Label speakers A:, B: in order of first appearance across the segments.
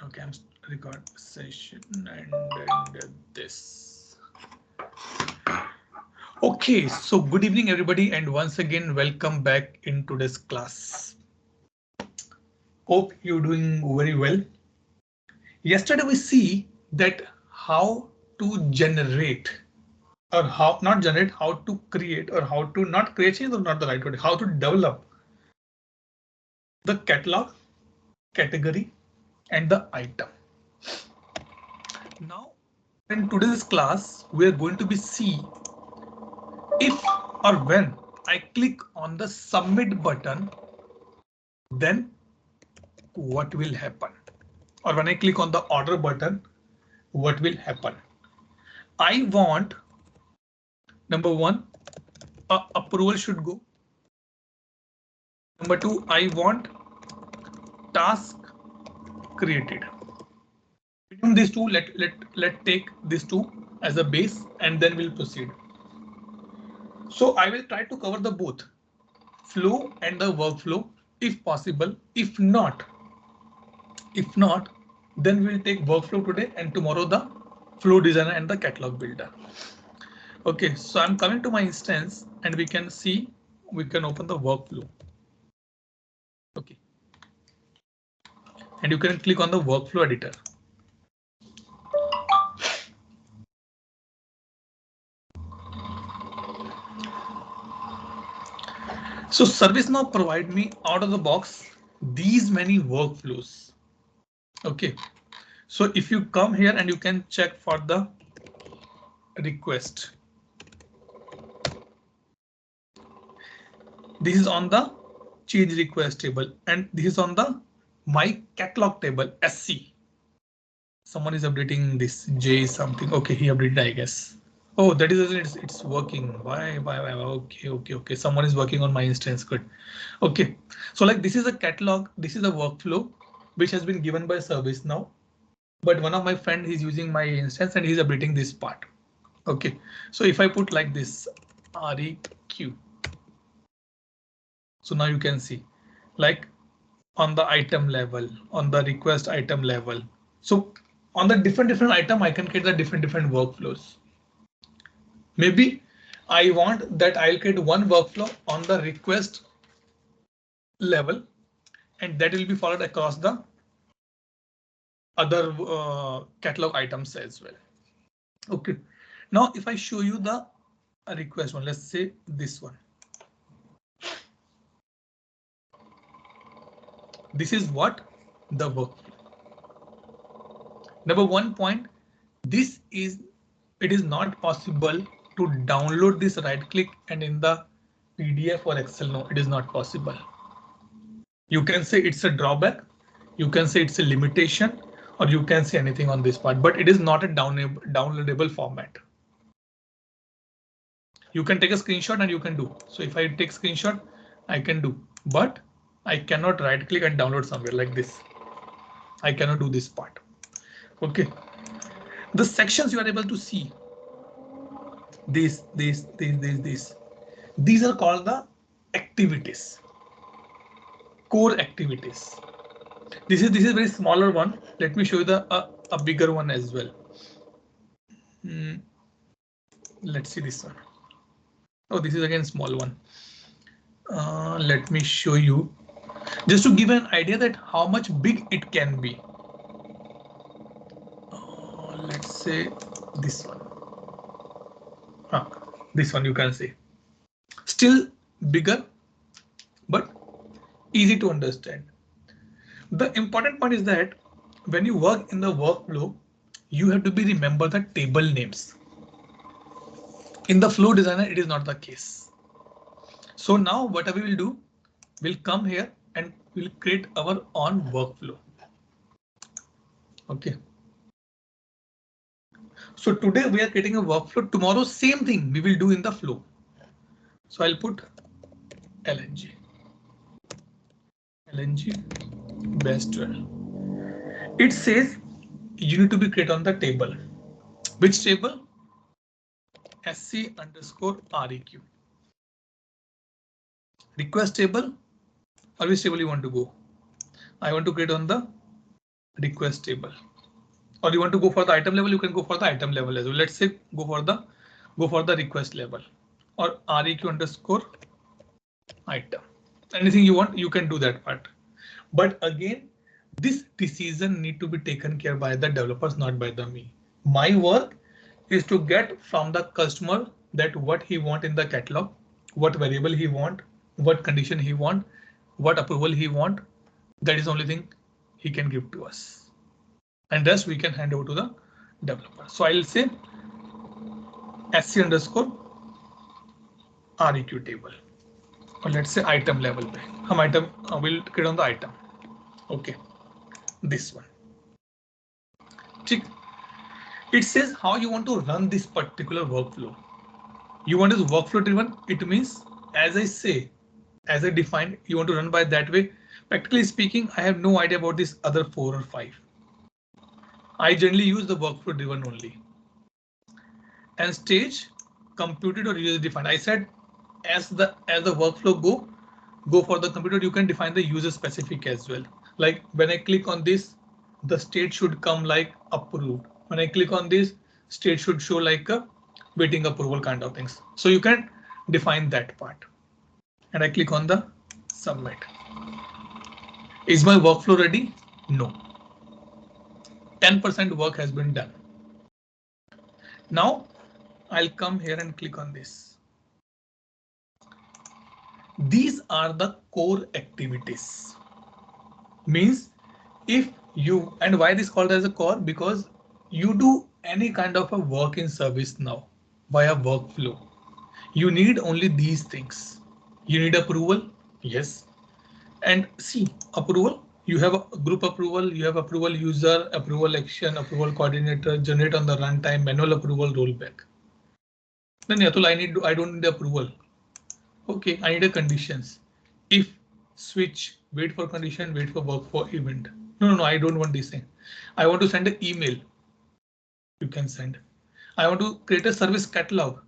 A: Okay, I'm record session and this. Okay, so good evening everybody, and once again welcome back in today's class. Hope you're doing very well. Yesterday we see that how to generate or how not generate, how to create or how to not create is not the right word, how to develop the catalog, category and the item. Now in today's class we are going to be see if or when I click on the submit button, then what will happen? Or when I click on the order button, what will happen? I want number one, approval should go. Number two, I want task created. Between these two, let take these two as a base and then we'll proceed. So I will try to cover the both flow and the workflow if possible. If not, then we'll take workflow today and tomorrow the flow designer and the catalog builder. Okay, so I'm coming to my instance and we can see, we can open the workflow. Okay. And you can click on the workflow editor. So ServiceNow provide me out of the box these many workflows. Okay. So if you come here and you can check for the request. This is on the change request table and this is on the my catalog table SC. Someone is updating this J something. Okay, he updated, I guess. Oh, that is it's working. Why? Okay. Someone is working on my instance. Good. Okay. So like this is a catalog. This is a workflow which has been given by ServiceNow. But one of my friend is using my instance and he's updating this part. Okay. So if I put like this REQ. So now you can see like on the item level, on the request item level. So on the different item, I can create the different workflows. Maybe I want that I'll create one workflow on the request level and that will be followed across the other catalog items as well. Okay. Now, if I show you the request one, let's say this one. This is what the workflow. Number 1 point, it is not possible to download this, right click and in the PDF or Excel. No, it is not possible. You can say it's a drawback. You can say it's a limitation or you can say anything on this part, but it is not a downloadable format. You can take a screenshot and you can do. So if I take screenshot, I can do, but I cannot right click and download somewhere like this. I cannot do this part. Okay. The sections you are able to see. These are called the activities, core activities. This is very smaller one. Let me show you the a bigger one as well. Let's see this one. Oh, this is again small one. Let me show you just to give an idea that how much big it can be. Let's say this one. This one you can see. Still bigger, but easy to understand. The important part is that when you work in the workflow, you have to remember the table names. In the flow designer, it is not the case. So now what we will do, we'll come here and we'll create our own workflow. Okay. So today we are creating a workflow. Tomorrow, same thing we will do in the flow. So I'll put LNG best 12. It says you need to be created on the table. Which table? SC_REQ. Request table, or which table you want to go? I want to create on the request table. Or you want to go for the item level, you can go for the item level as well. Let's say go for the request level or req underscore item. Anything you want, you can do that part. But again, this decision need to be taken care by the developers, not by the me. My work is to get from the customer that what he want in the catalog, what variable he want, what condition he want, what approval he want. That is the only thing he can give to us. And rest we can hand over to the developer. So I'll say sc underscore req table. Or let's say item level पे हम item will create on the item. Okay, this one. It says how you want to run this particular workflow. You want this workflow driven. It means as I say, as I defined, you want to run by that way. Practically speaking, I have no idea about this other 4 or 5. I generally use the workflow driven only. And stage computed or user defined. I said as the workflow go for the computer, you can define the user specific as well. Like when I click on this, the state should come like approved. When I click on this, state should show like a waiting approval kind of things. So you can define that part. And I click on the submit. Is my workflow ready? No. 10% work has been done. Now I'll come here and click on this. These are the core activities. Means if you, and why this called as a core? Because you do any kind of a work in ServiceNow via workflow. You need only these things. You need approval. Yes. And see, approval, you have a group approval, you have approval user, approval action, approval coordinator, generate on the runtime, manual approval, rollback. Then Yatul, I don't need the approval. Okay, I need a conditions. If switch, wait for condition, wait for work for event. No, I don't want this thing. I want to send an email. You can send. I want to create a service catalog.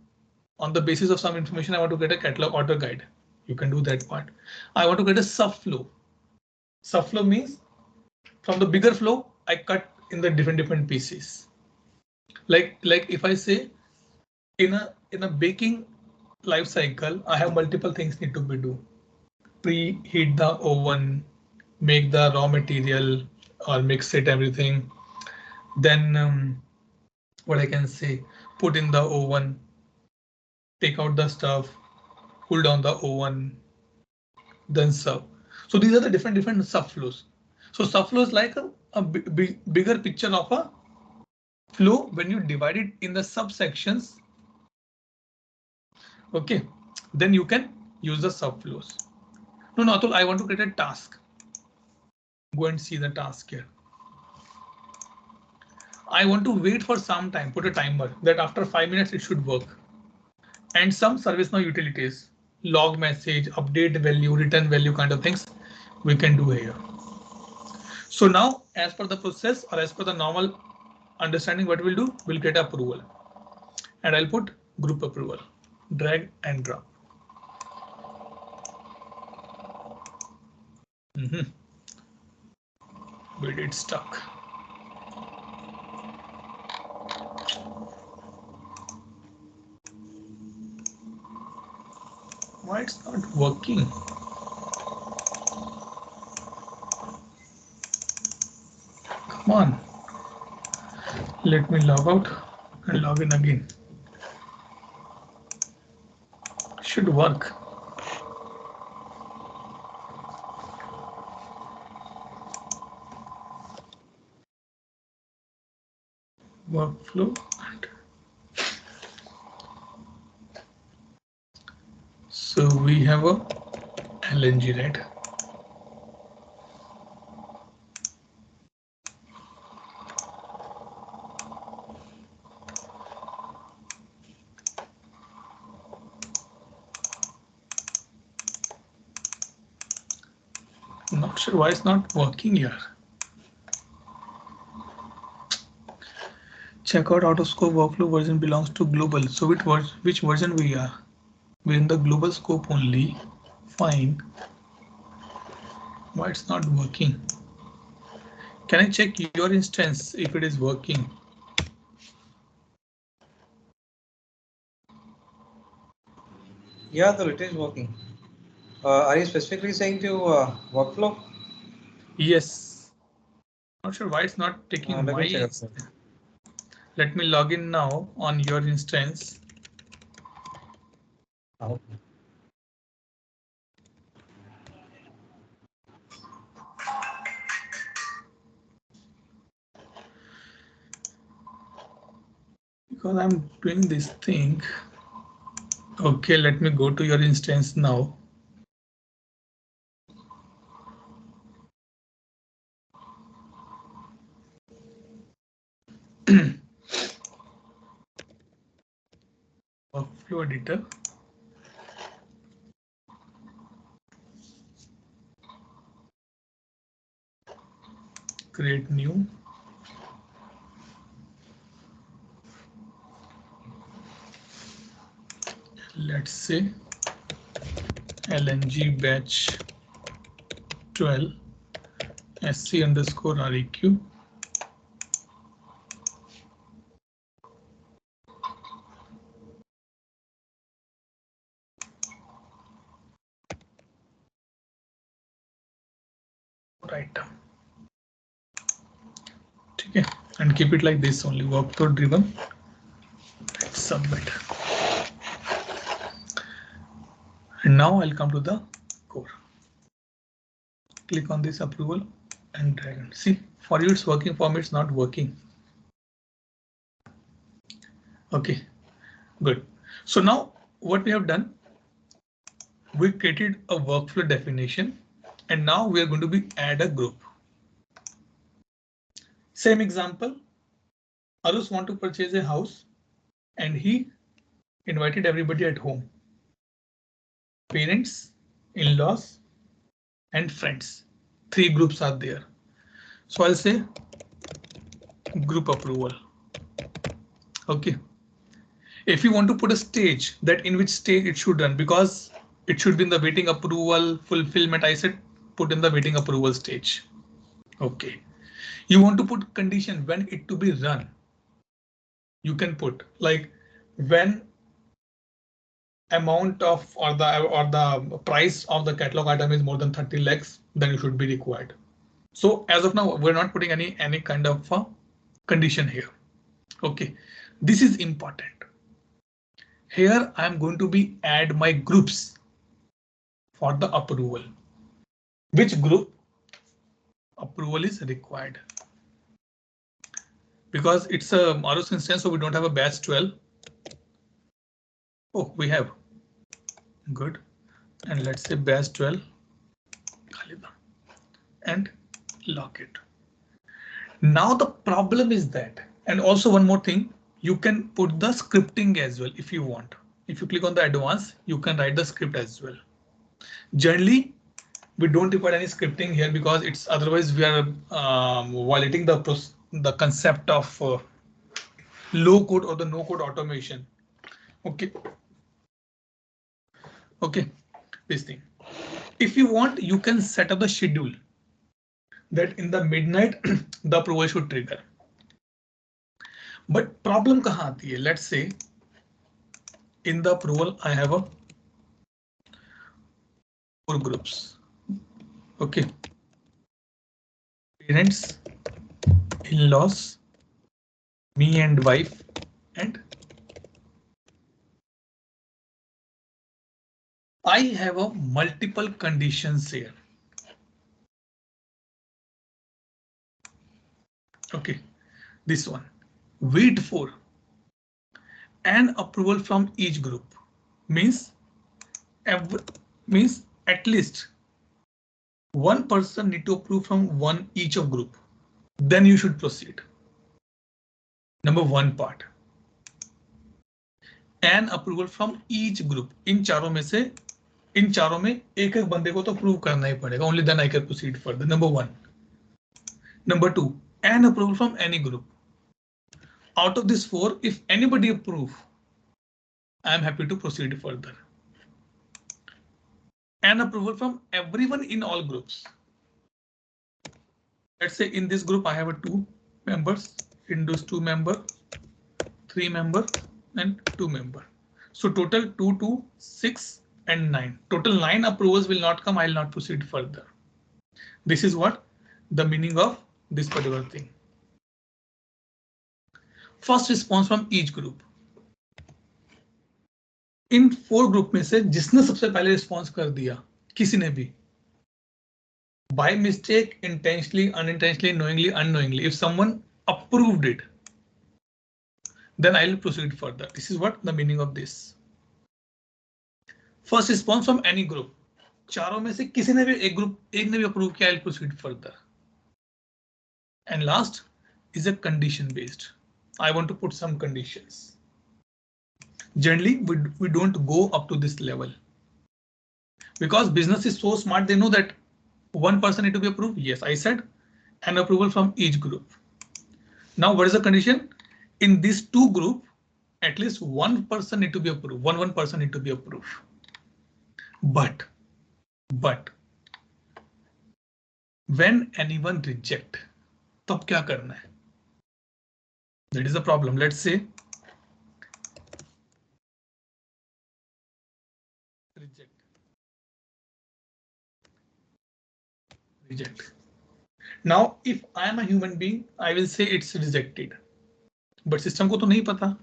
A: On the basis of some information, I want to get a catalog order guide. You can do that part. I want to get a subflow. Subflow means from the bigger flow, I cut in the different pieces. Like if I say in a baking life cycle, I have multiple things need to be do. Preheat the oven, make the raw material or mix it everything. Then what I can say, put in the oven, take out the stuff, cool down the oven, then serve. So these are the different subflows. So subflows like a bigger picture of a flow when you divide it in the subsections. Okay, then you can use the subflows. No, Atul, I want to create a task. Go and see the task here. I want to wait for some time, put a timer that after 5 minutes it should work. And some ServiceNow utilities, log message, update value, return value kind of things we can do here. So now as per the process or as per the normal understanding, what we'll do, we'll get approval and I'll put group approval, drag and drop. We did stuck. Why it's not working? Come on. Let me log out and log in again. Should work. Workflow. So we have a LNG, right? Not sure why it's not working here. Check out Autoscope workflow version belongs to global. So which version we are? We're in the global scope only. Fine. Why it's not working? Can I check your instance if it is working?
B: Yeah, it is working. Are you specifically saying to workflow?
A: Yes. Not sure why it's not taking
B: Let
A: my.
B: me check it.
A: Let me log in now on your instance.
B: Oh.
A: Because I'm doing this thing. Okay, let me go to your instance now. Workflow editor. Create new. Let's say LNG batch 12 SC underscore REQ. Item. Okay, and keep it like this only, workflow driven. Submit. And now I'll come to the core. Click on this approval and drag and see. For you it's working, for me it's not working. Okay, good. So now what we have done, we created a workflow definition and now we are going to be add a group. Same example, Arus want to purchase a house and he invited everybody at home. Parents, in-laws and friends. 3 groups are there. So I'll say group approval. Okay. If you want to put a stage, that in which stage it should run, because it should be in the waiting approval fulfillment, I said put in the waiting approval stage. Okay. You want to put condition when it to be run. You can put like when amount of or the price of the catalog item is more than 30 lakhs, then it should be required. So as of now, we're not putting any kind of condition here. Okay, this is important. Here I'm going to be add my groups for the approval. Which group approval is required? Because it's a ROS instance, so we don't have a batch 12. Oh, we have. Good. And let's say batch 12 and lock it. Now the problem is that, and also one more thing, you can put the scripting as well if you want. If you click on the advanced, you can write the script as well. Generally, we don't require any scripting here because it's otherwise we are violating the concept of low code or the no code automation. Okay. Okay, this thing. If you want, you can set up the schedule that in the midnight the approval should trigger. But problem kahan aati hai? Let's say in the approval I have a 4 groups. Okay. Parents, in-laws, me and wife, and I have a multiple conditions here. Okay, this one. Wait for an approval from each group means at least one person need to approve from one each of group. Then you should proceed. Number 1 part. An approval from each group. इन चारों में एक एक बंदे को तो approve करना ही पड़ेगा. Only then I can proceed further. Number 1. Number 2. An approval from any group. Out of this 4, if anybody approve, I am happy to proceed further. An approval from everyone in all groups. Let's say in this group I have a 2 members, in those 2 member, 3 member and 2 member. So total 2, 2, 6 and 9. Total 9 approvals will not come. I will not proceed further. This is what the meaning of this particular thing. First response from each group. In 4 group में से जिसने सबसे पहले response कर दिया, किसी ने भी, by mistake, intentionally, unintentionally, knowingly, unknowingly, if someone approved it, then I will proceed further. This is what the meaning of this. First response from any group. चारों में से किसी ने भी एक ने भी अप्रूव किया, I will proceed further. And last is a condition based. I want to put some conditions. Generally, we don't go up to this level because business is so smart. They know that one person need to be approved. Yes, I said an approval from each group. Now, what is the condition? In these 2 group, at least one person need to be approved. One person need to be approved. But when anyone reject, तब क्या करना है? That is the problem. Let's say reject. Now, if I am a human being, I will say it's rejected. But system को तो नहीं पता.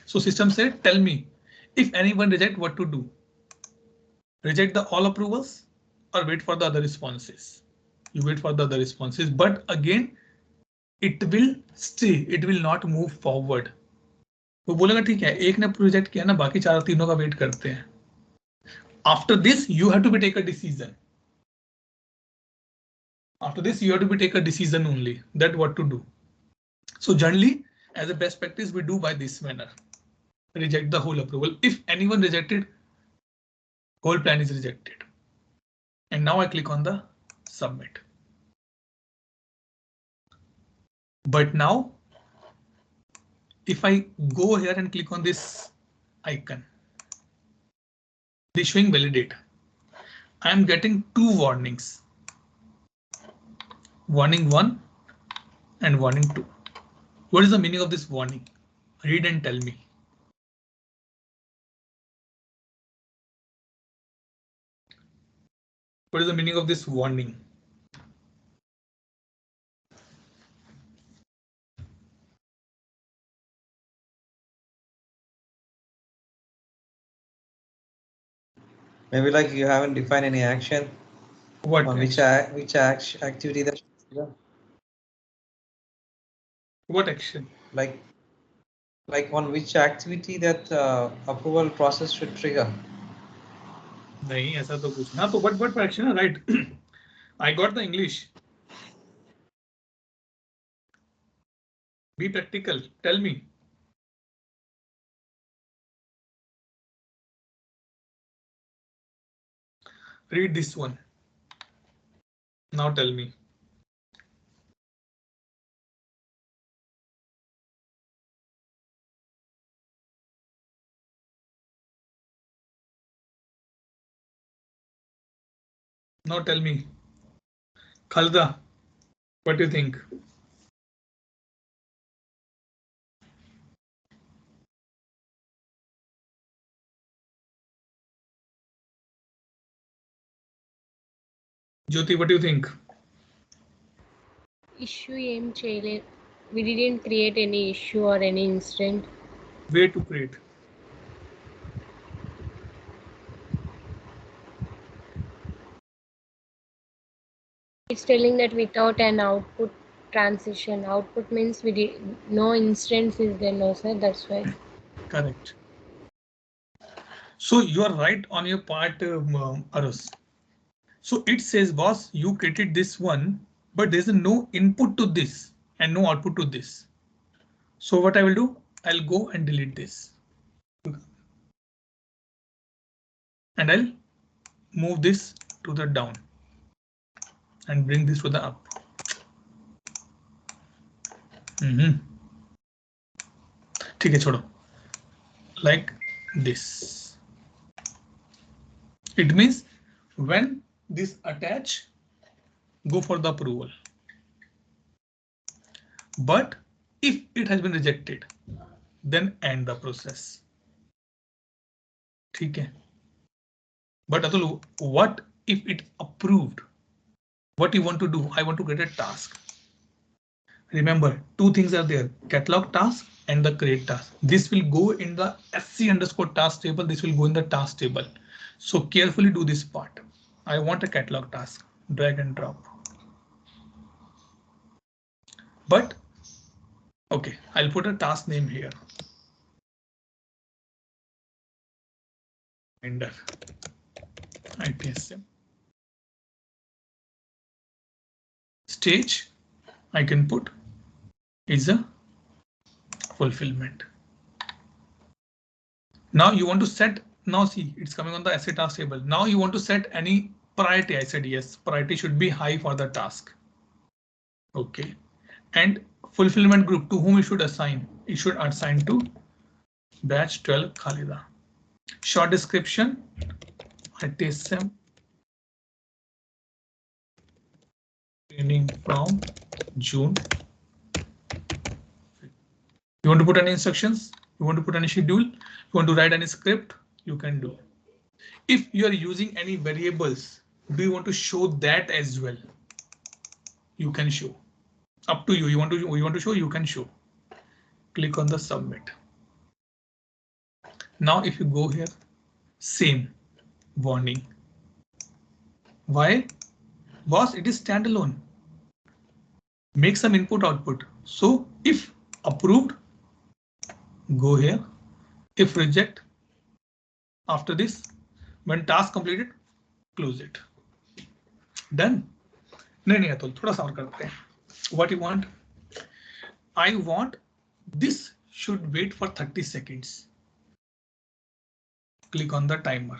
A: So system said, tell me, if anyone reject, what to do? Reject the all approvals or wait for the other responses? You wait for the other responses, but again, it will stay. It will not move forward. वो बोलेगा ठीक है, एक ने reject किया ना, बाकी 4 तीनों का वेट करते हैं. After this, you have to be take a decision. After this, you have to be take a decision only that what to do. So generally, as a best practice, we do by this manner. Reject the whole approval. If anyone rejected, whole plan is rejected. And now I click on the submit. But now, if I go here and click on this icon, it is showing validate. I am getting 2 warnings. Warning 1 and warning 2. What is the meaning of this warning? Read and tell me. What is the meaning of this warning?
B: Maybe like you haven't defined any action.
A: What?
B: On which activity that? Yeah.
A: What action?
B: Like on which activity that approval process should trigger?
A: नहीं ऐसा तो कुछ ना, तो what action है, right? I got the English. Be practical. Tell me. Read this one. Now tell me. Now tell me. Khalda, what do you think? Jyoti, what do you think?
C: Issue ఏం చేయలేదు. We didn't create any issue or any incident.
A: Way to create.
C: It's telling that without an output transition. Output means we did no instance is there, no sir. That's why.
A: Correct. So you are right on your part, Arus. So it says, boss, you created this one, but there's no input to this and no output to this. So what I will do, I'll go and delete this. And I'll move this to the down and bring this to the up. ठीक है, छोड़ो. Like this. It means when this attach, go for the approval. But if it has been rejected, then end the process. Okay. But Atul, what if it approved? What you want to do? I want to create a task. Remember, two things are there: catalog task and the create task. This will go in the sc_task table. This will go in the task table. So carefully do this part. I want a catalog task. Drag and drop. But okay, I'll put a task name here. Reminder. ITSM. Stage I can put is a fulfillment. Now you want to set, now see it's coming on the asset task table. Now you want to set any priority. I said yes, priority should be high for the task. Okay, and fulfillment group, to whom it should assign? It should assign to batch 12 Khalida. Short description, ITSM training from June. You want to put any instructions? You want to put any schedule? You want to write any script? You can do. If you are using any variables, do you want to show that as well? You can show. Up to you. You want to show? You can show. Click on the submit. Now, if you go here, same warning. Why? Boss, it is standalone. Make some input output. So if approved, go here. If reject, after this, when task completed, close it. Done. नहीं अतुल, थोड़ा सा और करते हैं. What you want? I want this should wait for 30 seconds. Click on the timer.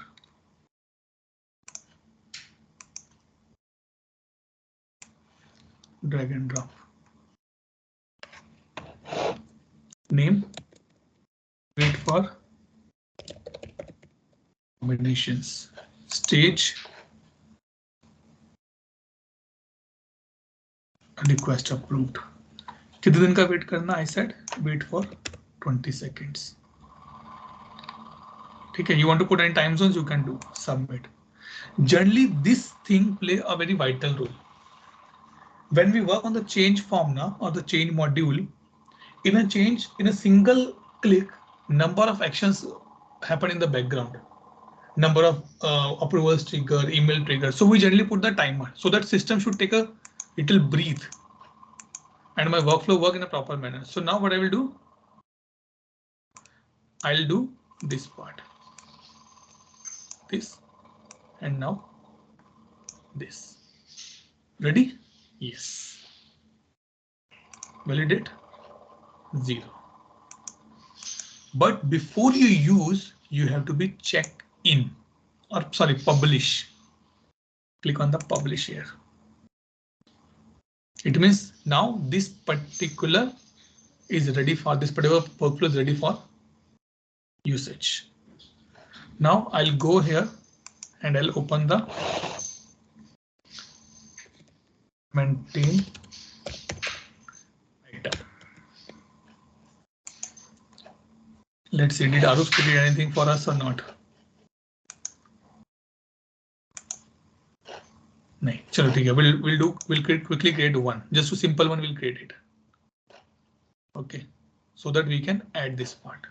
A: Drag and drop. Name. Wait for combinations. Stage. Request approved. कितने दिन का wait करना? I said wait for 20 seconds. ठीक है. You want to put any time zones? You can do. Submit. Generally, this thing play a very vital role. When we work on the change form now or the change module, in a single click, number of actions happen in the background. Number of approvals trigger, email trigger. So we generally put the timer so that system should take a little breathe and my workflow work in a proper manner. So now what I will do, I'll do this part, this, and now this. Ready? Yes. Validate 0. But before you use, you have to be check in, or sorry, publish. Click on the publish here. It means now this particular is ready for this particular workflow is ready for usage. Now I'll go here and I'll open the maintain item. Let's see, did Arup create anything for us or not? No, chalo, ठीक है. We'll quickly create one. Just a simple one. We'll create it. Okay, so that we can add this part.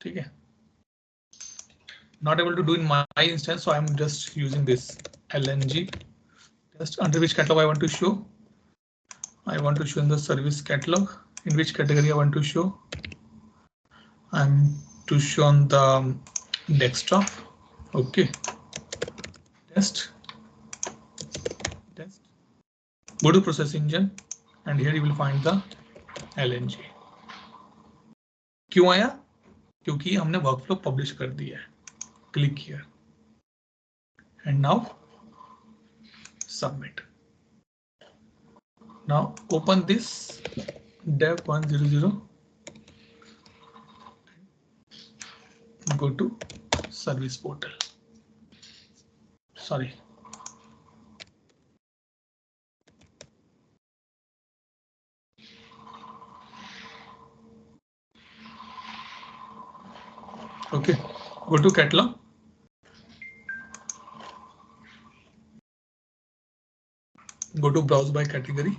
A: ठीक है. Not able to do in my instance, so I'm just using this LNG. Just under which catalog I want to show. I want to show in the service catalog. In which category I want to show. I'm to show on the desktop. Okay. Test. Go to process engine and here you will find the LNG. क्यों आया? क्योंकि हमने workflow publish कर दिया है. Click here and now submit. Now open this dev 100. Go to service portal. Sorry. Okay, go to catalog. Go to browse by category.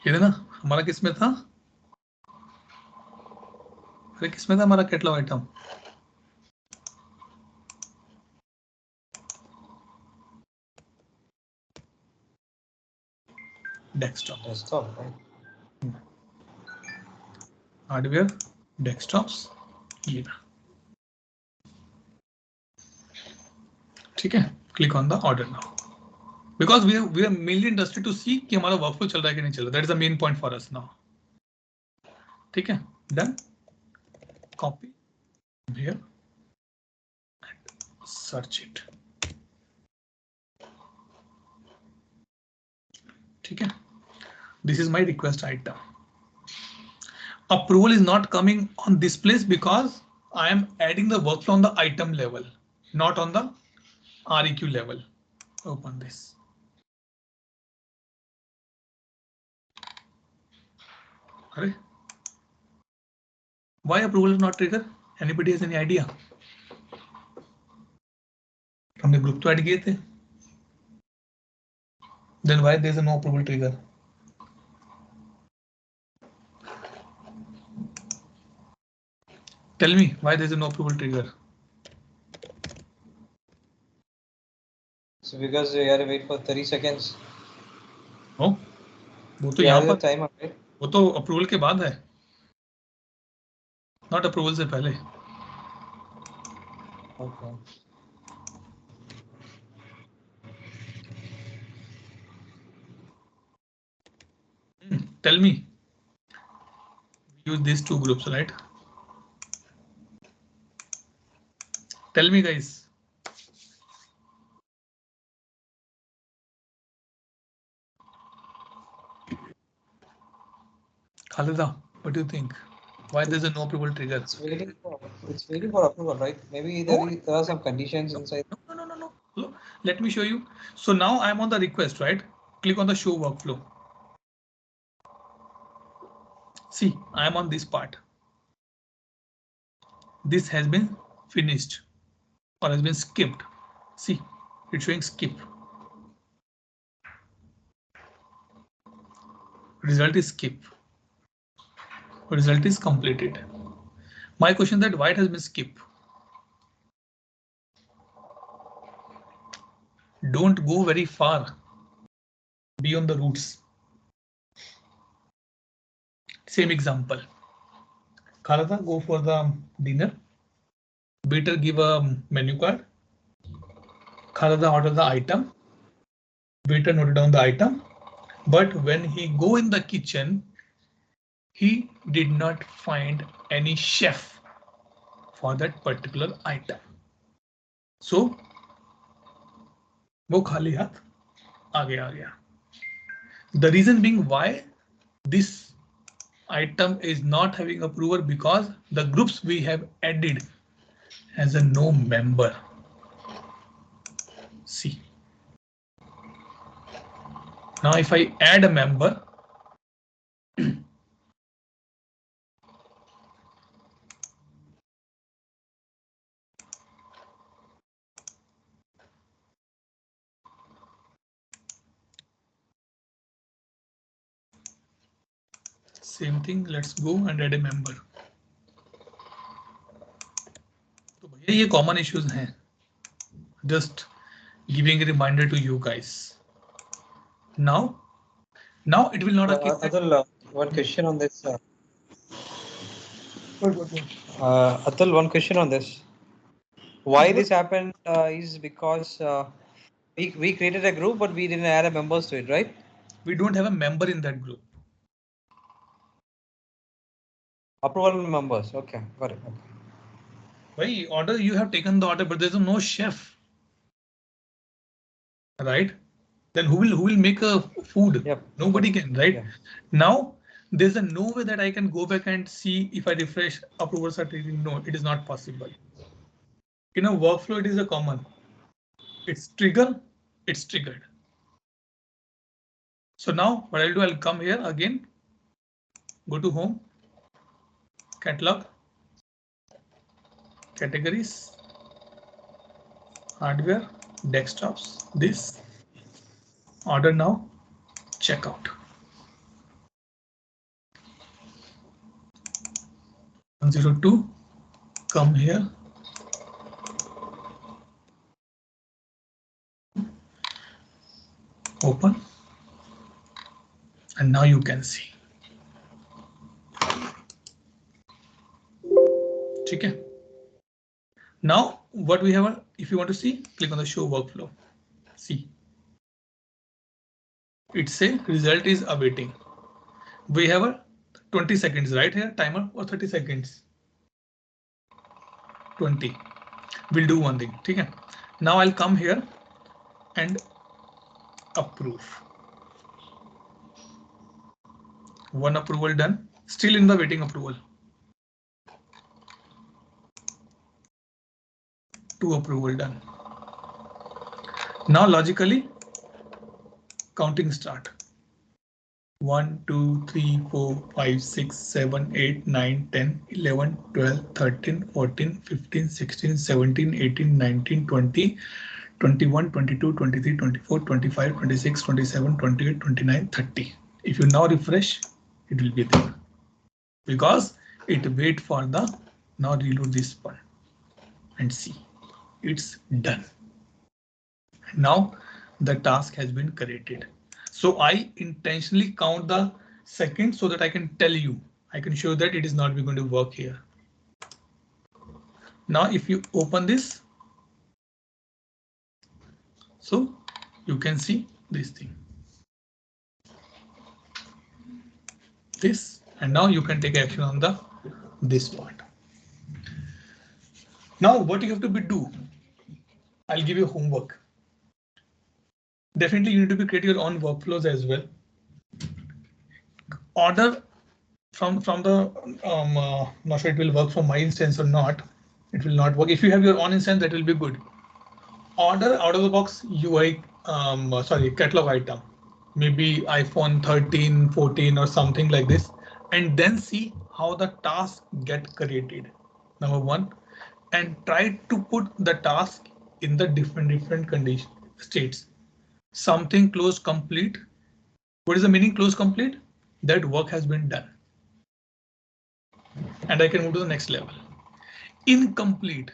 A: ये ना हमारा किस में था? अरे किस में था हमारा catalogue item? Desktop.
B: Desktop, right?
A: Hardware, desktops, ये ना. ठीक है, click on the order now. Because we are mainly interested to see कि हमारा workflow चल रहा है कि नहीं चल रहा. That is the main point for us now. ठीक है, done. Copy here and search it. ठीक है, this is my request item. Approval is not coming on this place because I am adding the workflow on the item level, not on the REQ level. Open this. Array. Why approval is not triggered? Anybody has any idea? हमने group तो add किए थे. Then why there is a no approval trigger? Tell me why there is a no approval trigger.
B: So because you have to wait for 30 seconds.
A: No, वो तो यहाँ पर
B: time, right?
A: वो तो approval के बाद है. Not approval से पहले.
B: Okay.
A: Tell me. Use these two groups, right? Tell me, guys. Khalida, what do you think? Why there's a no approval trigger?
B: It's waiting for approval, right? Maybe there are some conditions inside.
A: No. Look, let me show you. So now I'm on the request, right? Click on the show workflow. See, I am on this part. This has been finished or has been skipped. See, it's showing skip. Result is skip. Result is completed. My question that why it has been skipped. Don't go very far beyond the roots. Same example. Khalada, go for the dinner. Waiter give a menu card. Khalada order the item. Waiter noted down the item. But when he go in the kitchen, he did not find any chef for that particular item. So वो खाली हाथ आ गया. The reason being why this item is not having approval because the groups we have added as a no member. See. Now if I add a member, same thing, let's go and add a member. तो भैया ये common issues हैं. Just giving a reminder to you guys. Now it will not.
B: Atul, one question on this. Atul, one question on this. Why this happened is because we created a group, but we didn't add a members to it, right?
A: We don't have a member in that group.
B: Approval members. Okay, got it. Okay.
A: Why order? You have taken the order, but there's no chef, right? Then who will make a food?
B: Yep.
A: Nobody can, right?
B: Yeah.
A: Now there's a no way that I can go back and see if I refresh approvals are taken. No, it is not possible. In a workflow, it is a common. It's triggered. So now what I'll do, I'll come here again, go to home, catalog, categories, hardware, desktops, this, order now, checkout. 102, come here. Open. And now you can see. Okay. Now what we have, if you want to see, click on the show workflow. See. It's a result is awaiting. We have a 20 seconds right here, timer, or 30 seconds. 20. We'll do one thing. Okay. Now I'll come here and approve. One approval done. Still in the waiting approval. 2 approval done. Now logically counting start. 1, 2, 3, 4, 5, 6, 7, 8, 9, 10, 11, 12, 13, 14, 15, 16, 17, 18, 19, 20, 21, 22, 23, 24, 25, 26, 27, 28, 29, 30. If you now refresh, it will be there because it wait for the, now reload this one and see it's done. Now the task has been created. So I intentionally count the seconds so that I can tell you, I can show that it is not going to work here. Now if you open this, so you can see this thing. This, and now you can take action on the this part. Now what you have to do, I'll give you homework. Definitely you need to create your own workflows as well. Order from the not sure it will work from my instance or not. It will not work. If you have your own instance, that will be good. Order out of the box UI catalog item, maybe iPhone 13, 14 or something like this, and then see how the task get created. Number 1, and try to put the task in the different condition states. Something close complete. What is the meaning close complete? That work has been done. And I can move to the next level. Incomplete.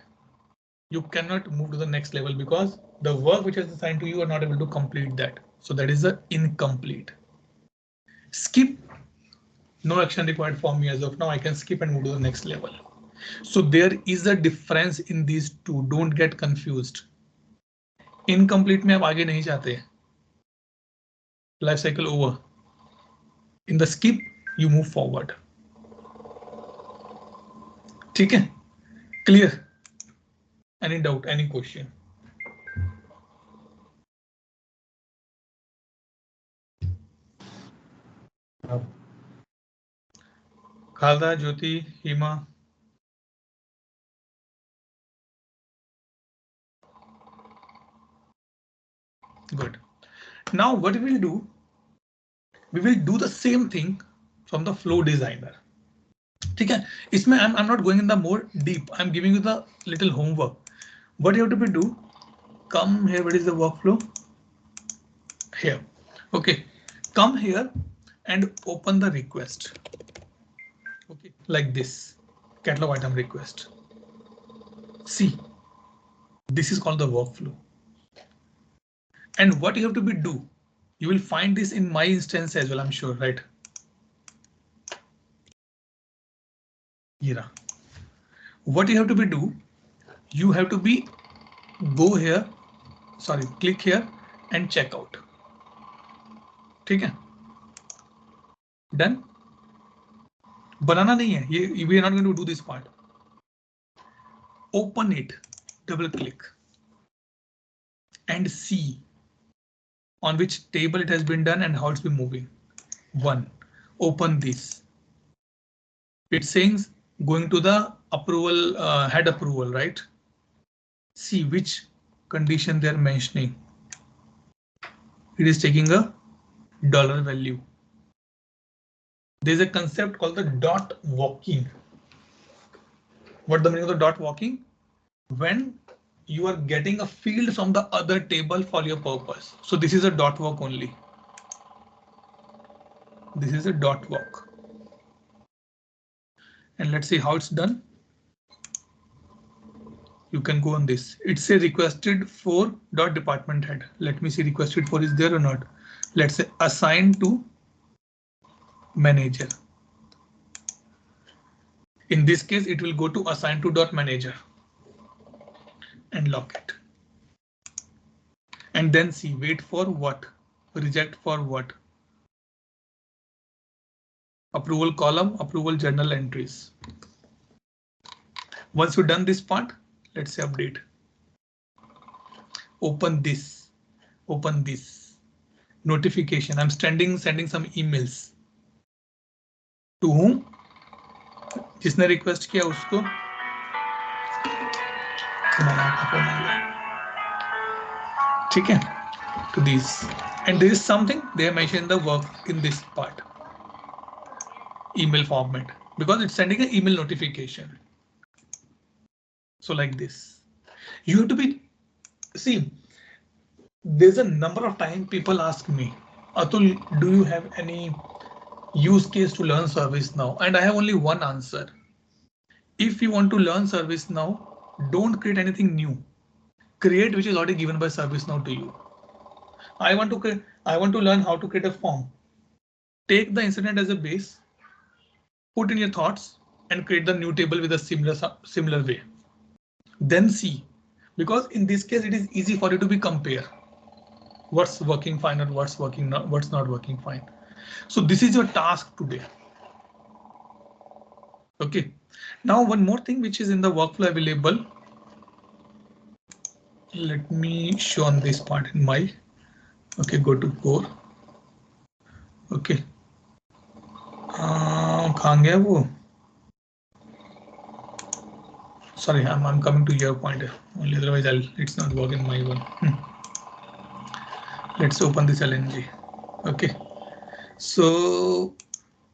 A: You cannot move to the next level because the work which is assigned to you are not able to complete that. So that is the incomplete. Skip. No action required for me as of now. I can skip and move to the next level. So there is a difference in these two. Don't get confused. Incomplete में आप आगे नहीं जाते. Life cycle over. In the skip, you move forward. ठीक है? Clear? Any doubt? Any question? Khalda, Jyoti, Hima. Good. Now what we will do? We will do the same thing from the flow designer. Okay, I'm not going in the more deep. I'm giving you the little homework. What you have to do? Come here. What is the workflow? Here. Okay. Come here and open the request. Okay, like this. Catalog item request. See, this is called the workflow. And what you have to do? You will find this in my instance as well, I'm sure, right? Here. What you have to do? You have to go here. Sorry, click here and check out. Okay. Done. Banana nahi hai. We are not going to do this part. Open it. Double click. And see on which table it has been done and how it's been moving. 1. Open this. It's saying going to the approval, head approval, right? See which condition they're mentioning. It is taking a dollar value. There's a concept called the dot walking. What the meaning of the dot walking? when you are getting a field from the other table for your purpose. So this is a dot work only. This is a dot work. And let's see how it's done. You can go on this. It's a requested for dot department head. Let me see requested for is there or not. Let's say assign to manager. In this case, it will go to assign to dot manager and lock it. And then see, wait for what, reject for what. Approval column, approval journal entries. Once you've done this part, let's say update. Open this, open this. Notification, I'm sending some emails. To whom? जिसने request किया उसको. ठीक है? To these. And there is something they mentioned the work in this part. Email format, because it's sending an email notification. So like this, you have to be, see, there's a number of times people ask me, Atul, do you have any use case to learn ServiceNow? And I have only one answer. If you want to learn ServiceNow, don't create anything new. Create which is already given by ServiceNow to you. I want to learn how to create a form. Take the incident as a base, put in your thoughts and create the new table with a similar way. Then see, because in this case, it is easy for you to be compare what's working fine or what's not working fine. So this is your task today. OK, now one more thing which is in the workflow available. Let me show on this part in my. OK, go to core. OK. कहाँ गया वो? Sorry, I'm coming to your point only, otherwise it's not work in my one. Let's open this LNG. OK, so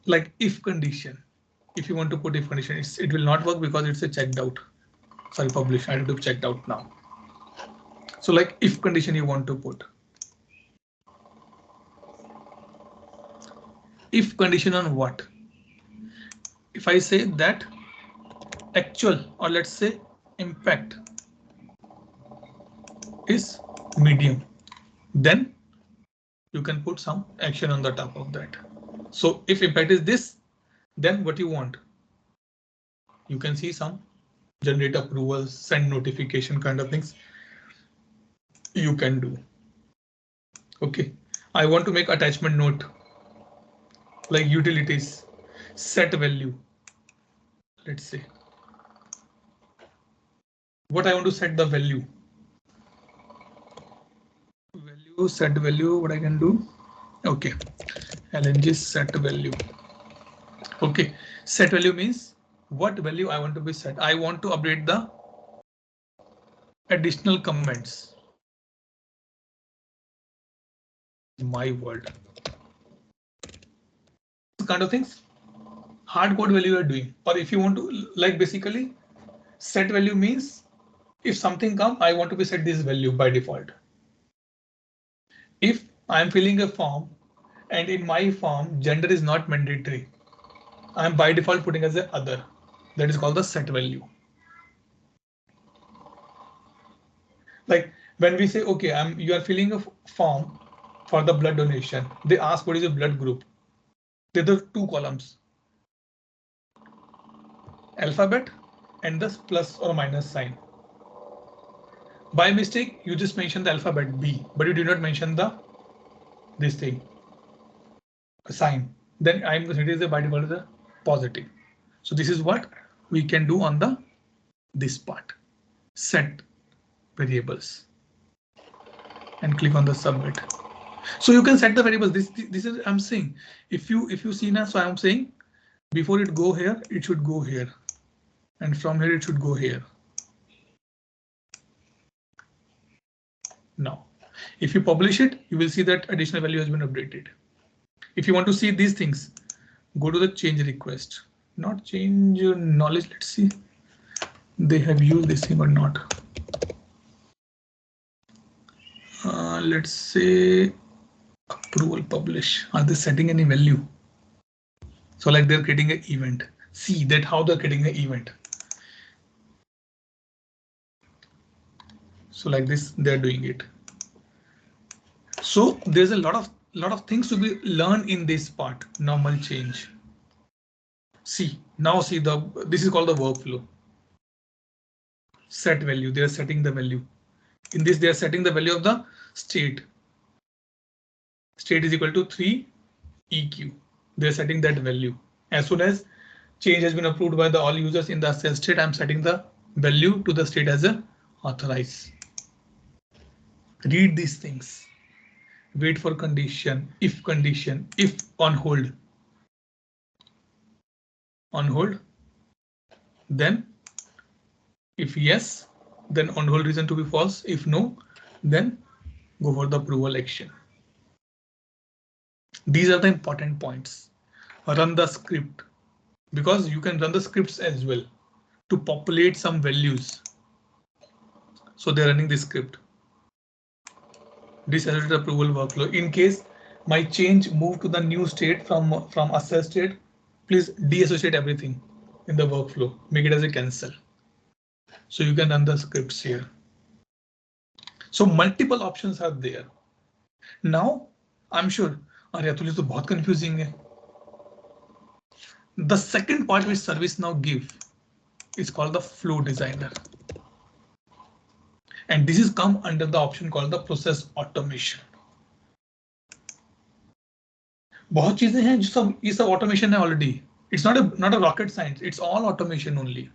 A: like if condition, if you want to put if condition, it will not work because it's a checked out. Sorry, publish. I have to checked out now. So like if condition you want to put. If condition on what? If I say that actual, or let's say impact is medium, then you can put some action on the top of that. So if impact is this, then what you want? You can see some generate approvals, send notification kind of things you can do. OK, I want to make attachment note like utilities, set value. Let's say what I want to set the value. Value, set value, what I can do. OK, LNG set value. OK, set value means what value I want to be set. I want to update the additional comments. My word. Kind of things. Hard code value you are doing, or if you want to like basically set value means if something comes, I want to be set this value by default. If I'm filling a form and in my form gender is not mandatory, I'm by default putting as a other. That is called the set value. Like when we say, OK, you are filling a form for the blood donation. They ask what is your blood group. There are two columns. Alphabet and the plus or minus sign. By mistake, you just mentioned the alphabet B, but you did not mention this thing, a sign. Then I'm going to say by default is a positive. So this is what we can do on this part. Set variables and click on the submit. So you can set the variables. This is I'm saying if you see now, so I'm saying before it go here, it should go here. And from here, it should go here. Now, if you publish it, you will see that additional value has been updated. If you want to see these things, go to the change request, not change your knowledge. Let's see they have used this thing or not. Let's say approval publish. Are they setting any value? So like they're creating an event. See that how they're creating an event. So like this, they're doing it. So there's a lot of things to be learned in this part. Normal change. See now, see this is called the workflow. Set value. They are setting the value. In this, they are setting the value of the state. State is equal to 3 EQ. They're setting that value. As soon as change has been approved by the all users in the assessed state, I'm setting the value to the state as a authorize. Read these things. Wait for condition, if on hold. On hold. Then if yes, then on hold reason to be false. If no, then go for the approval action. These are the important points. Run the script, because you can run the scripts as well to populate some values. So they're running this script. Disassociate approval workflow. In case my change moved to the new state from assessed state, please deassociate everything in the workflow. Make it as a cancel. So you can run the scripts here. So multiple options are there. Now I'm sure, अरे तो ये तो बहुत confusing है. The second part which ServiceNow give is called the flow designer. And this is come under the option called the process automation. बहुत चीजें हैं जो सब ये सब automation है already. It's not a rocket science. It's all automation only.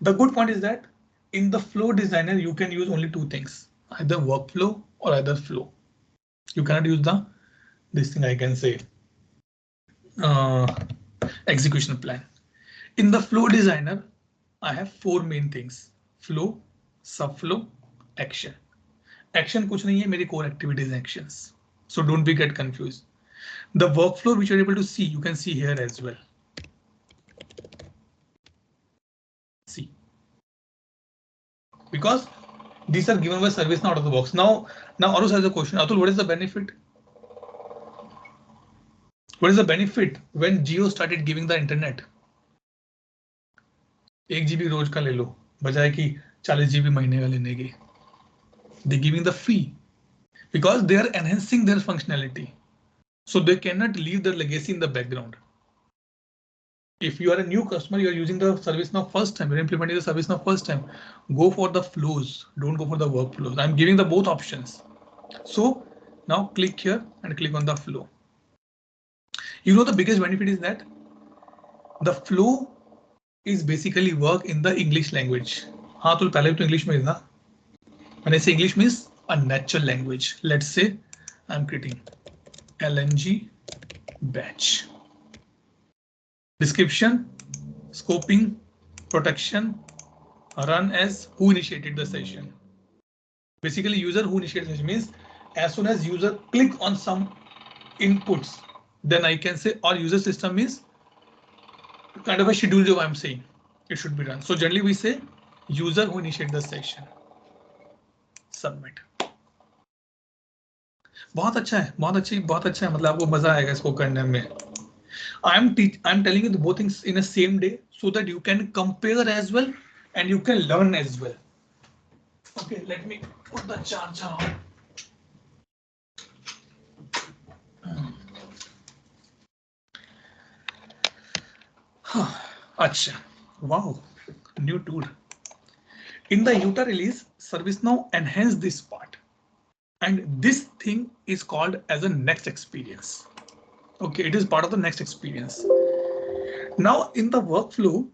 A: The good point is that in the flow designer you can use only two things, either workflow or either flow. You cannot use this thing I can say execution plan. In the flow designer, I have four main things: flow, subflow, action. Action कुछ नहीं है, मेरी core activities actions. So don't get confused. The workflow which you're able to see, you can see here as well. See, because these are given by ServiceNow out of the box. Now Arus has a question. Atul, what is the benefit? What is the benefit when Jio started giving the internet? 1 GB रोज का ले लो बजाय कि 40 GB महीने का लेने की. They giving the free because they are enhancing their functionality. So they cannot leave their legacy in the background. If you are a new customer, you are using the ServiceNow first time, you're implementing the ServiceNow first time, go for the flows, don't go for the workflows. I'm giving the both options. So now click here and click on the flow. You know the biggest benefit is that the flow is basically work in the English language. हाँ तो पहले तो English में था. When I say English means a natural language. Let's say I'm creating LNG batch. Description, scoping, protection, run as who initiated the session. Basically user who initiated the session means as soon as user click on some inputs, then I can say or user system is kind of a schedule job I'm saying it should be run. So generally we say user who initiated the session. Submit. बहुत अच्छा है, बहुत अच्छा है, मतलब आपको मजा आएगा इसको करने में. I'm telling you the both things in a same day so that you can compare as well and you can learn as well. Okay, let me put the charger on. Acha, wow, new tool. In the Utah release, ServiceNow enhanced this part, and this thing is called as a next experience. Okay, it is part of the next experience. Now in the workflow,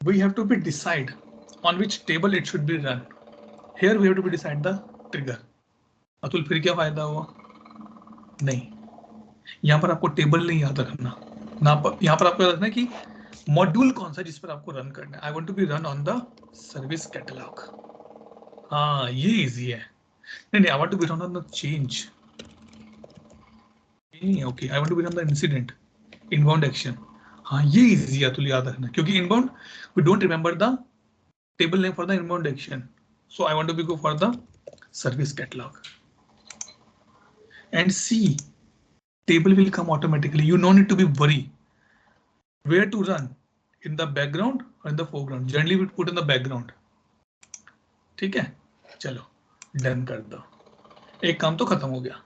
A: we have to decide on which table it should be run. Here we have to decide the trigger. Atul फिर क्या फायदा हुआ? नहीं, यहाँ पर आपको table नहीं याद रखना, यहाँ पर आपको याद रखना कि मॉड्यूल कौन सा जिस पर आपको रन करना है. I want to be run on the service catalogue. हाँ ये इजी है. नहीं, I want to be run on the change. Okay, I want to be on the incident, inbound action. हाँ ये इजी है अतुल याद रखना, क्योंकि inbound we don't remember the table name for the inbound action, so I want to be go for the service catalogue and see table will come automatically. You no need to be worry where to run, in the background or in the foreground. Generally we put in the background. ठीक है, चलो done कर दो, एक काम तो खत्म हो गया।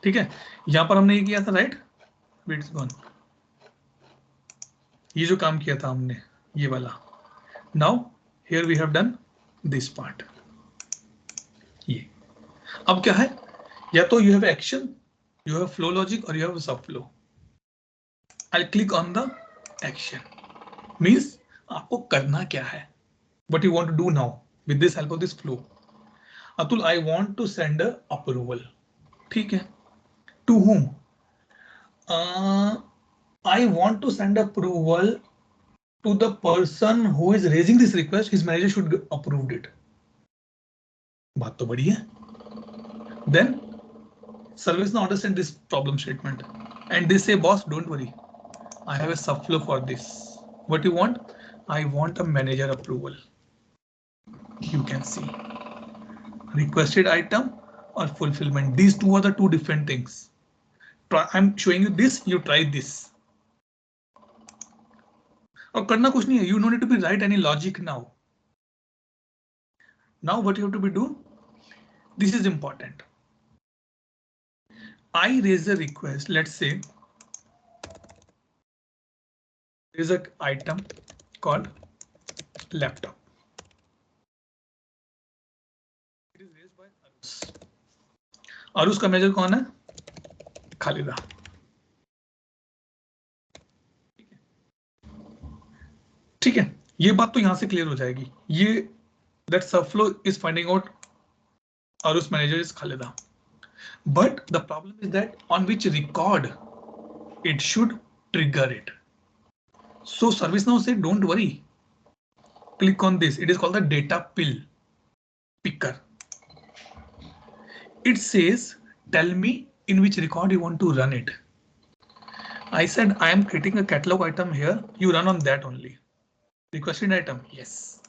A: ठीक है, यहां पर हमने ये किया था राइट, बिट्स गॉन, ये जो काम किया था हमने ये वाला। Now here we have done this part. ये अब क्या है, या तो you have action, you have flow logic और you have sub flow. I click on the action, means आपको करना क्या है, what you want to do now with this help of this flow. Atul, I want to send a approval. ठीक है, to whom? I want to send approval to the person who is raising this request. His manager should approve it. बात तो बड़ी है। Then service now understand this problem statement and they say, boss, don't worry, I have a subflow for this. What you want? I want a manager approval. You can see requested item or fulfillment. These two are the two different things. I'm showing you this, you try this. और करना कुछ नहीं है, you don't need to be write any logic now. Now what you have to be do? This is important. I raise a request. Let's say there is an item called laptop. It is raised by Arus. Arus का manager कौन है? खालिदा। ठीक है, ये बात तो यहां से क्लियर हो जाएगी। ये that subflow is finding out Arus manager is Khalida, but the problem is that on which record it should trigger it. So ServiceNow said, don't worry, click on this. It is called the data picker. It says, tell me in which record you want to run it. I said, I am creating a catalog item here. You run on that only. Requested item, yes.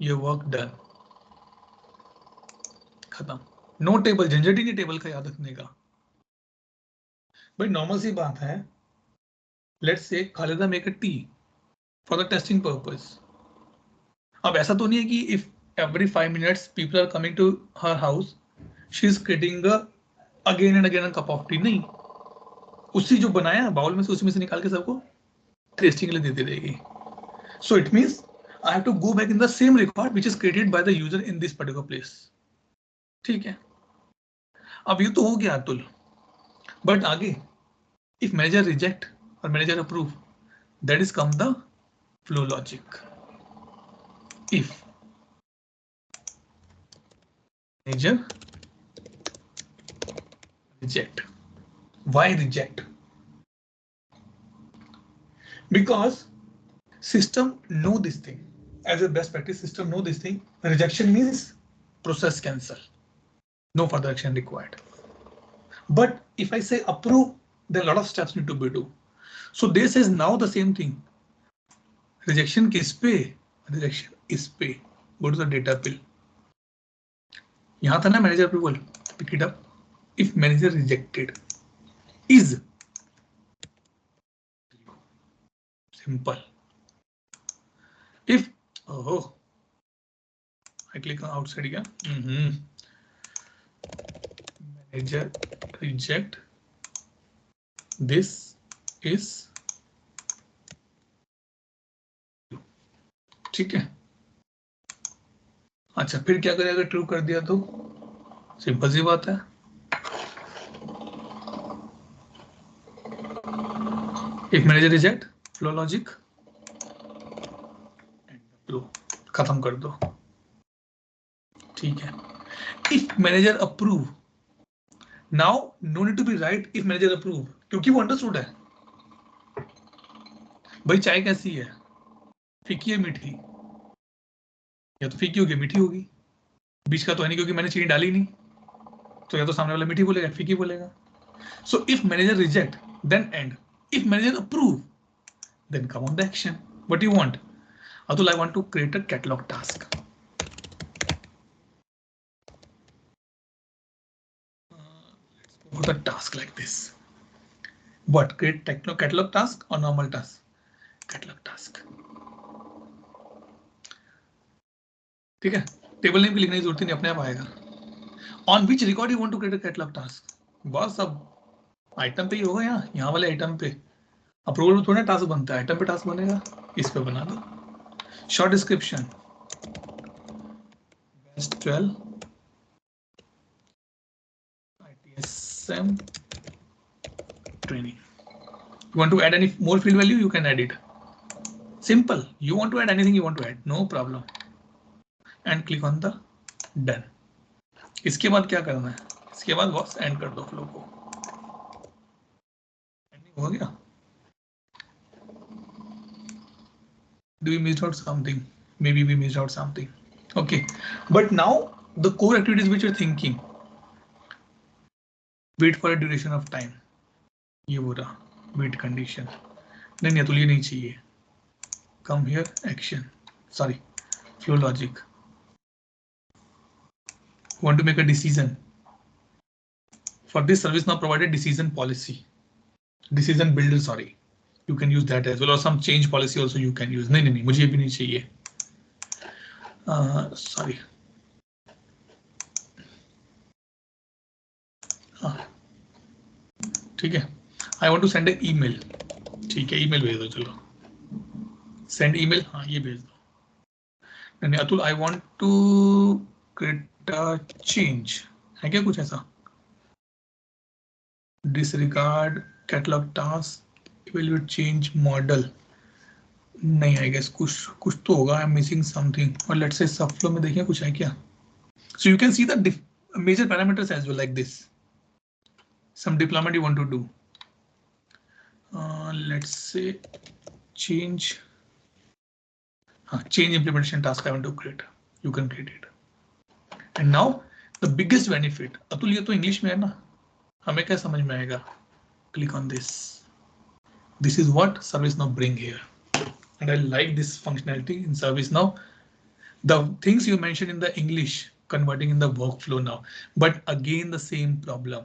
A: Your work done. खत्म। No table, झंझट ही नहीं table का याद रखने का। भाई normal सी बात है, let's say Khalida make a tea for the testing purpose. अब ऐसा तो नहीं है कि if every 5 minutes people are coming to her house she is creating again and again cup of tea, नहीं, उसी जो बनाया बाउल में से उसी में से निकाल के सबको टेस्टिंग के लिए देती रहेगी। So it means I have to go back in the same record which is created by the user in this particular place. ठीक है, अब ये तो हो गया अतुल, बट आगे इफ मैनेजर रिजेक्ट और manager approve, that is come the flow logic. If manager reject, why reject? Because system know this thing as a best practice. System know this thing. Rejection means process cancel, no further action required. But if I say approve, there are a lot of steps need to be do. So this is now the same thing. Rejection किस पे? Rejection इस पे. Go to the data pill. यहाँ था ना manager approval. Pick it up. If manager rejected is simple. If I click on outside again, manager reject, this is ठीक है। अच्छा फिर क्या करें अगर ट्रू कर दिया तो? सिंपल सी बात है, if manager reject, flow logic खत्म कर दो। ठीक है, if manager approve, now no need to be write if manager approve, क्योंकि वो अंडरस्टूड है। भाई चाय कैसी है, फीकी है मीठी? या तो फीकी होगी मीठी होगी, बीच का तो है नहीं, क्योंकि मैंने चीनी डाली नहीं, तो या तो सामने वाला मीठी बोलेगा फीकी बोलेगा। So if manager reject, then end. If manager approve, then come on the action. What do you want? Atul, I want to create a catalog task. Let's go to the task like this. What? Create catalog task or normal task? Catalog task. ठीक है, table name की लिखने की जरूरत नहीं, अपने आप आएगा. On which record you want to create a catalog task? बस अब आइटम पे ही होगा, यहाँ वाले आइटम पे. अप्रूवल में थोड़ा टास्क बनता है, आइटम पे टास्क बनेगा, इस पे बना दो. Short description best 12 ITSM training. You want to add any more field value, you can add it. Simple. You want to add anything, you want to add, no problem. And click on the done. इसके बाद क्या करना है? इसके बाद boss and कर दो flow को. हो गया. Do we miss out something? Maybe we missed out something. Okay, but now the core activities which you're thinking. Wait for a duration of time. ये हो रहा. Wait condition. नहीं अतुल ये नहीं चाहिए. Come here, action. Sorry, flow logic. Want to make a decision. For this service now provided decision policy. Decision builder, sorry. You can use that as well, or some change policy also you can use. नहीं मुझे ये भी नहीं चाहिए. Sorry. ठीक है. I want to send an email. ठीक है, email भेज दो चलो. Send email. हाँ ये भेज दो. नहीं Atul, I want to create a change. है क्या कुछ ऐसा? Disregard catalog task. Evaluate change model. नहीं, I guess कुछ तो होगा. I'm missing something. और let's say subflow में देखिए कुछ है क्या? So you can see the major parameters as well like this. Some deployment you want to do. Let's say change implementation task I want to create. You can create it. And now the biggest benefit. Atul ये तो English में है ना, हमें क्या समझ में आएगा? Click on this. This is what ServiceNow bring here. And I like this functionality in ServiceNow. The things you mentioned in the English, converting in the workflow now. But again, the same problem.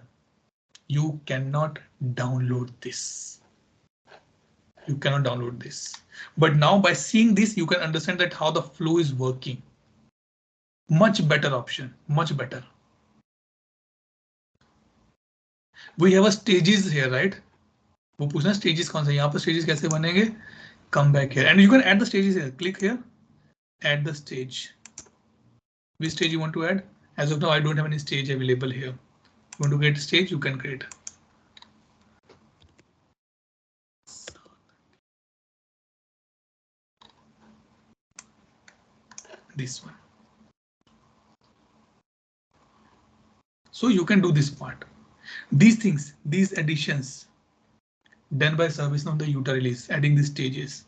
A: You cannot download this. You cannot download this. But now by seeing this, you can understand that how the flow is working. Much better option, much better. We have a stages here, right? वो पूछना stages कौन सा है? यहाँ पर stages कैसे बनेंगे? Come back here and you can add the stages here. Click here, add the stage. Which stage you want to add? As of now, I don't have any stage available here. You want to create a stage, you can create. This one. So you can do this part. These things, these additions done by ServiceNow on the Utah release, adding these stages.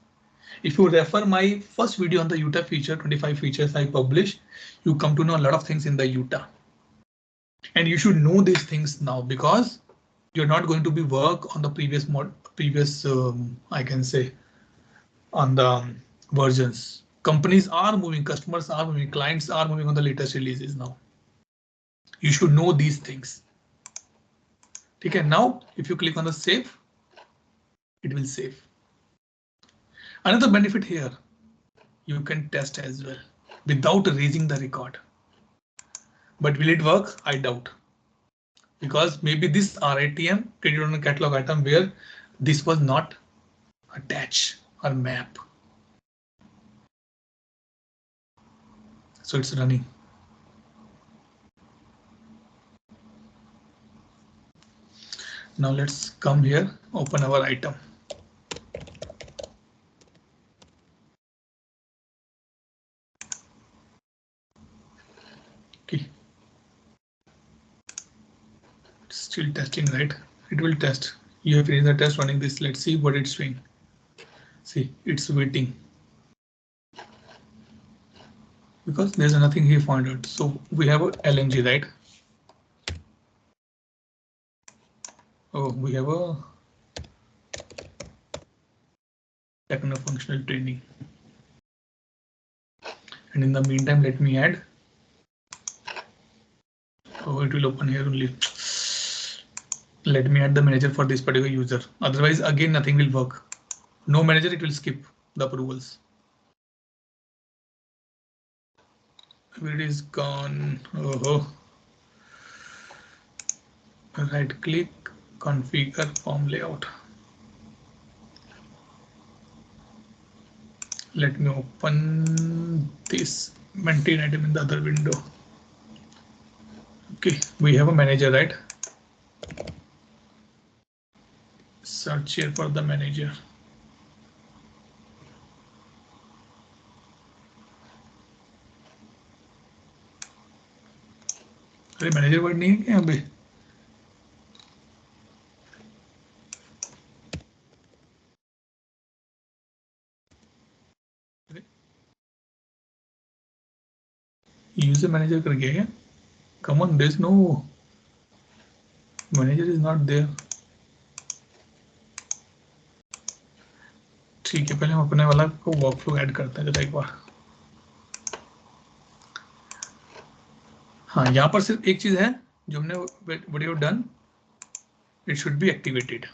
A: If you refer my first video on the Utah feature, 25 features I published, you come to know a lot of things in the Utah. And you should know these things now because you're not going to be work on the previous I can say on the versions. Companies are moving, customers are moving, clients are moving on the latest releases now. You should know these things. Okay, now if you click on the save, it will save. Another benefit here, you can test as well without erasing the record. But will it work? I doubt. Because maybe this RITM created on a catalog item where this was not attached or map. So it's running. Now let's come here, open our item. Okay. Still testing, right? It will test. You have finished the test running this. Let's see what it's doing. See, it's waiting. Because there's nothing here found out. So we have a LNG, right? Oh, we have a techno-functional training. And in the meantime, let me add. Oh, it will open here only. Let me add the manager for this particular user. Otherwise, again, nothing will work. No manager, it will skip the approvals. Where it is gone? Oh. Right click, configure form layout. Let me open this maintain item in the other window. Okay, we have a manager, right? Search here for the manager. अरे manager word नहीं है क्या यहाँ पे? User manager कर गया क्या? Come on, there's no manager is not there. ठीक है, पहले हम अपने वाला को वर्कफ्लो ऐड करते हैं जरा एक बार. हाँ, यहाँ पर सिर्फ एक चीज है जो हमने what you have done, it should be activated.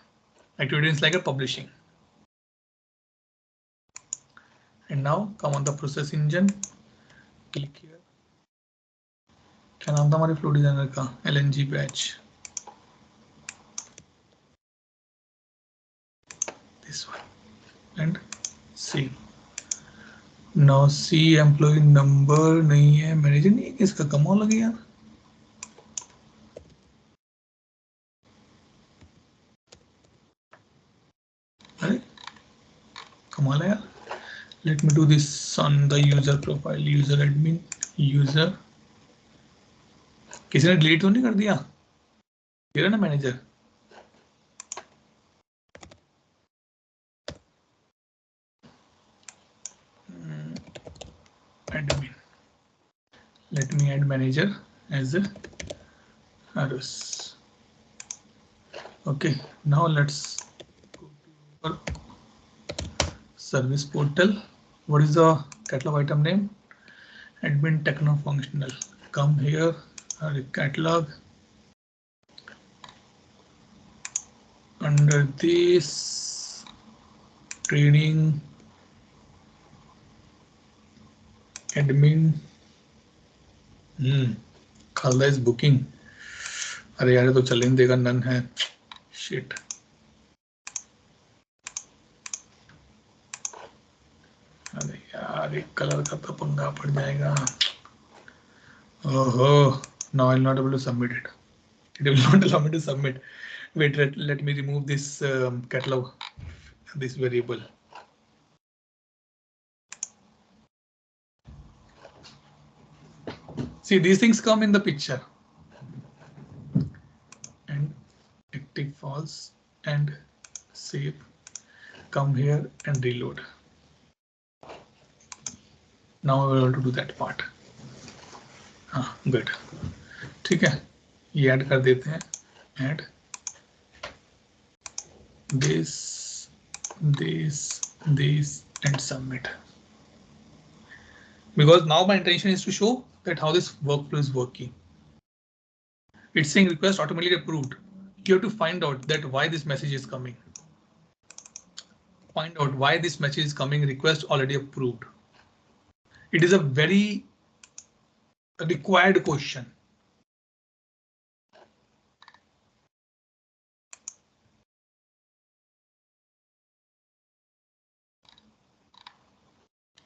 A: Activated is like a publishing. And now come on the process engine. Click here. क्या नाम था हमारे फ्लो डिजाइनर का? LNG batch. This one. And save. Now see employee number नहीं है, manager नहीं है, किसका कमाल लगे यार. अरे कमाल है यार. Let me do this on the user profile. User admin, user. किसी ने डिलीट तो नहीं कर दिया? ये रहा ना manager. Admin. Let me add manager as a Arus. Okay, now let's go to our service portal. What is the catalog item name? Admin techno functional. Come here, catalog. Under this training admin. Khalda is booking. अरे यार तो चलें देगा, none है. Shit. अरे यार एक colour का तो पंगा पड़ जाएगा. Oh, now I'll not able to submit it. It will not allow me to submit. Wait, let me remove this catalog, this variable. See, these things come in the picture. And active false and save. Come here and reload. Now we will to do that part. Good. ठीक है, ये add कर देते हैं. Add this and submit. Because now my intention is to show that how this workflow is working. It's saying request automatically approved. You have to find out that why this message is coming. Find out why this message is coming, request already approved. It is a very required question.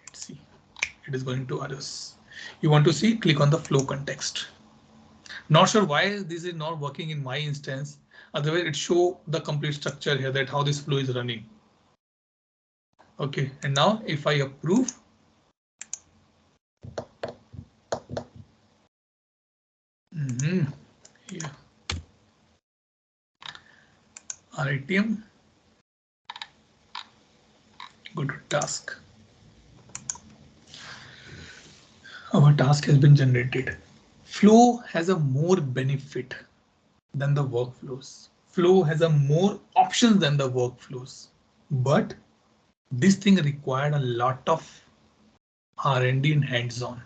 A: Let's see. It is going to others. You want to see? Click on the flow context. Not sure why this is not working in my instance. Otherwise, it show the complete structure here that how this flow is running. Okay, and now if I approve, here, RITM, go to task. Our task has been generated. Flow has a more benefit than the workflows. flow has a more options than the workflows, but this thing required a lot of R&D and hands-on.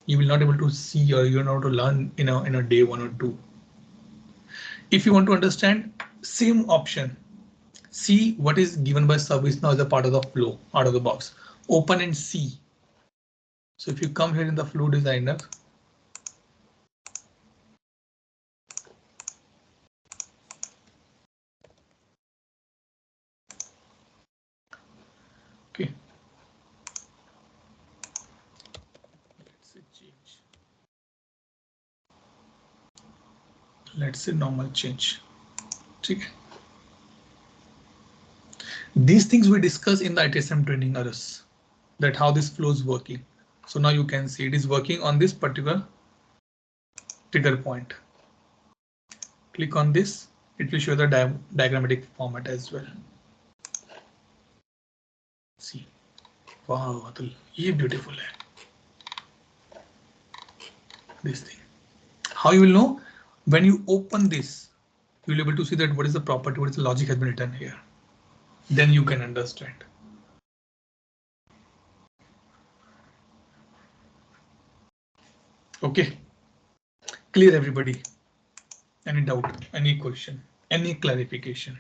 A: You will not able to see or you're not able to learn in a day 1 or 2. If you want to understand same option, see what is given by ServiceNow as a part of the flow out of the box. Open and see. So if you come here in the flow designer, okay. Let's say change. Let's say normal change. Okay. These things we discuss in the ITSM training others, that how this flow is working. So now you can see it is working on this particular trigger point. Click on this, it will show the diagrammatic format as well. See, wow, ये beautiful है. This thing. How you will know? When you open this, you will be able to see that what is the property, what is the logic has been written here. Then you can understand. Okay, clear everybody? Any doubt, any question, any clarification?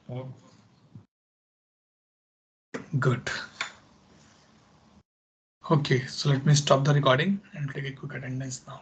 A: Oh. Good. Okay, so let me stop the recording and take a quick attendance now.